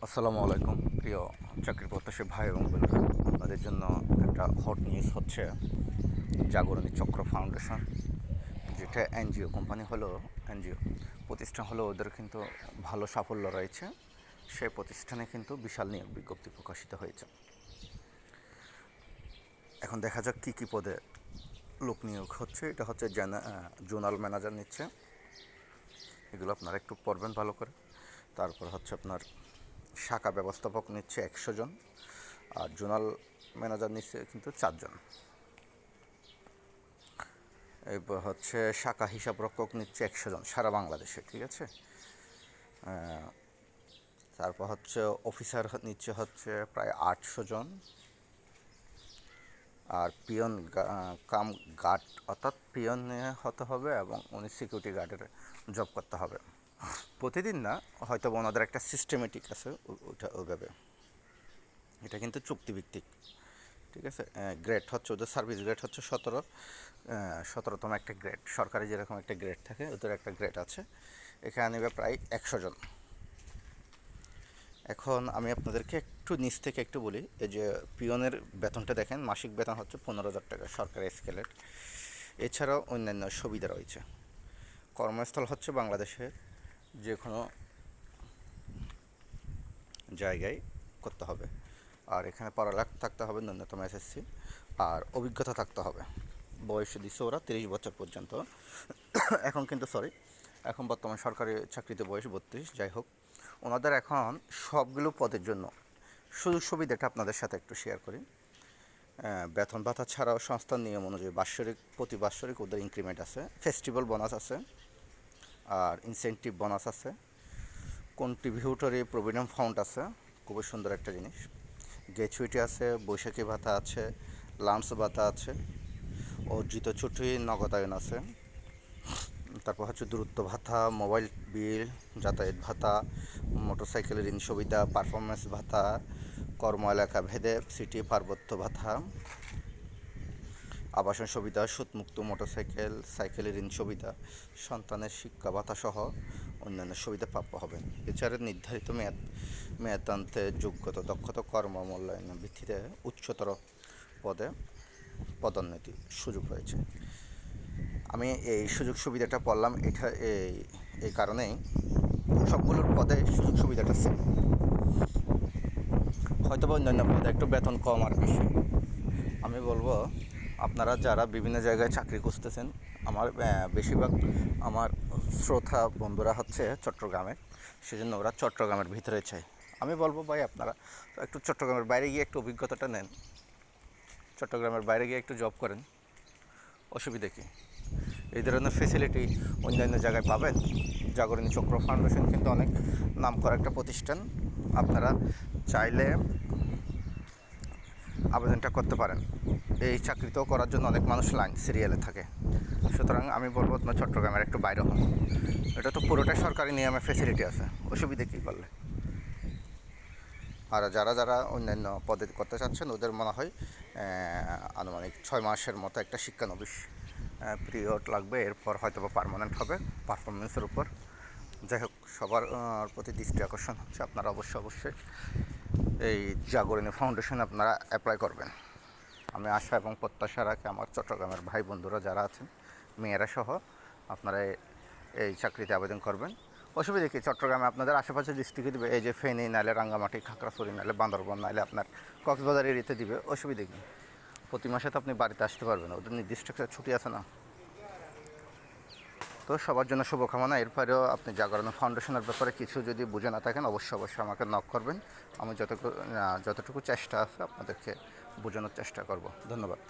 আসসালামু আলাইকুম প্রিয় চাকরি প্রত্যাশী ভাই এবং বোনেরা, আপনাদের জন্য একটা হট নিউজ হচ্ছে জাগরণী চক্র ফাউন্ডেশন, যেটা এনজিও কোম্পানি হলো, এনজিও প্রতিষ্ঠান হলো, ওদের কিন্তু ভালো সাফল্য রয়েছে। সেই প্রতিষ্ঠানে কিন্তু বিশাল নিয়োগ বিজ্ঞপ্তি প্রকাশিত হয়েছে। এখন দেখা যাক কী কী পদে লোক নিয়োগ হচ্ছে। এটা হচ্ছে জোনাল ম্যানেজার নিচ্ছে, এগুলো আপনারা একটু পড়বেন ভালো করে। তারপর হচ্ছে আপনার শাখা ব্যবস্থাপক নিচ্ছে 100 জন, আর জোনাল ম্যানেজার নিচ্ছে কিন্তু 4 জন। এরপর হচ্ছে শাখা হিসাবরক্ষক নিচ্ছে 100 জন সারা বাংলাদেশে, ঠিক আছে। তারপর হচ্ছে অফিসার নিচ্ছে হচ্ছে প্রায় 800 জন, আর পিয়ন কাম গার্ড, অর্থাৎ পিয়ন হতে হবে এবং উনি সিকিউরিটি গার্ডের জব করতে হবে। প্রতিদিন না, হয়তো ওনাদের একটা সিস্টেমেটিক আছে ওটা ওইভাবে। এটা কিন্তু চুক্তিভিত্তিক, ঠিক আছে। গ্রেড হচ্ছে ওদের সার্ভিস গ্রেড হচ্ছে 17তম একটা গ্রেড। সরকারি যেরকম একটা গ্রেড থাকে ওদের একটা গ্রেড আছে। এখানে নেবে প্রায় 100 জন। এখন আমি আপনাদেরকে একটু নিচ থেকে একটু বলি। এই যে পিয়নের বেতনটা দেখেন, মাসিক বেতন হচ্ছে 15,000 টাকা সরকারি স্কেলের। এছাড়াও অন্যান্য সুবিধা রয়েছে। কর্মস্থল হচ্ছে বাংলাদেশের যে কোনো জায়গায় করতে হবে। আর এখানে পড়ালেখা থাকতে হবে ন্যূনতম এসএসসি, আর অভিজ্ঞতা থাকতে হবে। বয়স দিচ্ছে ওরা 30 বছর পর্যন্ত। এখন বর্তমান সরকারি চাকরিতে বয়স 32। যাই হোক, ওনাদের এখন সবগুলো পদের জন্য সুযোগ সুবিধাটা আপনাদের সাথে একটু শেয়ার করি। বেতন ভাতা ছাড়াও সংস্থার নিয়ম অনুযায়ী প্রতি বাৎসরিক ওদের ইনক্রিমেন্ট আছে, ফেস্টিভ্যাল বোনাস আছে, আর ইনসেন্টিভ বোনাস আছে, কন্ট্রিবিউটরি প্রভিডেন্ট ফান্ড আছে, খুবই সুন্দর একটা জিনিস। গ্র্যাচুইটি আছে, বৈশাখী ভাতা আছে, লাঞ্চ ভাতা আছে, অর্জিত ছুটি নগদায়ন আছে। তারপর হচ্ছে দূরত্ব ভাতা, মোবাইল বিল, যাতায়াত ভাতা, মোটরসাইকেলের ঋণ সুবিধা, পারফরমেন্স ভাতা, কর্ম এলাকা ভেদে সিটি পার্বত্য ভাতা, আবাসন সুবিধা, সুদমুক্ত মোটরসাইকেল সাইকেলের ঋণ সুবিধা, সন্তানের শিক্ষা ভাতা সহ অন্যান্য সুবিধা প্রাপ্য হবেন। এছাড়া নির্ধারিত মেয়াদান্তে যোগ্যতা দক্ষতা কর্ম মূল্যায়নের ভিত্তিতে উচ্চতর পদে পদোন্নতির সুযোগ রয়েছে। আমি এই সুযোগ সুবিধাটা পড়লাম এটা এই কারণেই, সবগুলোর পদে সুযোগ সুবিধাটা সেম। হয়তো বা অন্যান্য পদে একটু বেতন কম আর বেশি। আমি বলবো আপনারা যারা বিভিন্ন জায়গায় চাকরি খুঁজতেছেন, আমার বেশিরভাগ আমার শ্রোতা বন্ধুরা হচ্ছে চট্টগ্রামের, সেজন্য ওরা চট্টগ্রামের ভিতরে চাই। আমি বলবো ভাই আপনারা একটু চট্টগ্রামের বাইরে গিয়ে একটু অভিজ্ঞতাটা নেন, চট্টগ্রামের বাইরে গিয়ে একটু জব করেন, অসুবিধা কী? এই ধরনের ফেসিলিটি অন্যান্য জায়গায় পাবেন। জাগরণী চক্র ফাউন্ডেশন কিন্তু অনেক নাম করা একটা প্রতিষ্ঠান। আপনারা চাইলে আবেদনটা করতে পারেন। এই চাকরিতেও করার জন্য অনেক মানুষ লাইন সিরিয়ালে থাকে। সুতরাং আমি বলবো আপনার চট্টগ্রামের একটু বাইরে হন। এটা তো পুরোটাই সরকারি নিয়মে ফেসিলিটি আছে, অসুবিধে কী করলে। আর যারা যারা অন্যান্য পদে করতে চাচ্ছেন ওদের মনে হয় আনুমানিক 6 মাসের মতো একটা শিক্ষানবিশ পিরিয়ড লাগবে। এরপর হয়তো বা পার্মানেন্ট হবে পারফরমেন্সের উপর। যাই হোক, সবার প্রতি দৃষ্টি আকর্ষণ হচ্ছে আপনারা অবশ্যই এই জাগরণী ফাউন্ডেশনে আপনারা অ্যাপ্লাই করবেন। আমি আশা এবং প্রত্যাশা রাখি আমার চট্টগ্রামের ভাই বন্ধুরা যারা আছেন, মেয়েরা সহ, আপনারা এই চাকরিতে আবেদন করবেন। অসুবিধা কি, চট্টগ্রামে আপনাদের আশেপাশে ডিস্ট্রিক্টে দিবে, এই যে ফেনী, নাইলে রাঙ্গামাটি, খাগড়াছড়ি, নাইলে বান্দরবান, নাইলে আপনার কক্সবাজার এরিয়াতে দিবে। অসুবিধা কি, প্রতি মাসে তো আপনি বাড়িতে আসতে পারবেন, ওদের নির্দিষ্ট একটা ছুটি আছে না। তো সবার জন্য শুভকামনা। এরপরেও আপনি জাগরণ ফাউন্ডেশনের ব্যাপারে কিছু যদি বুঝে না থাকেন অবশ্যই আমাকে নক করবেন। আমি যতটুকু চেষ্টা আছে আপনাদেরকে বোঝানোর চেষ্টা করব। ধন্যবাদ।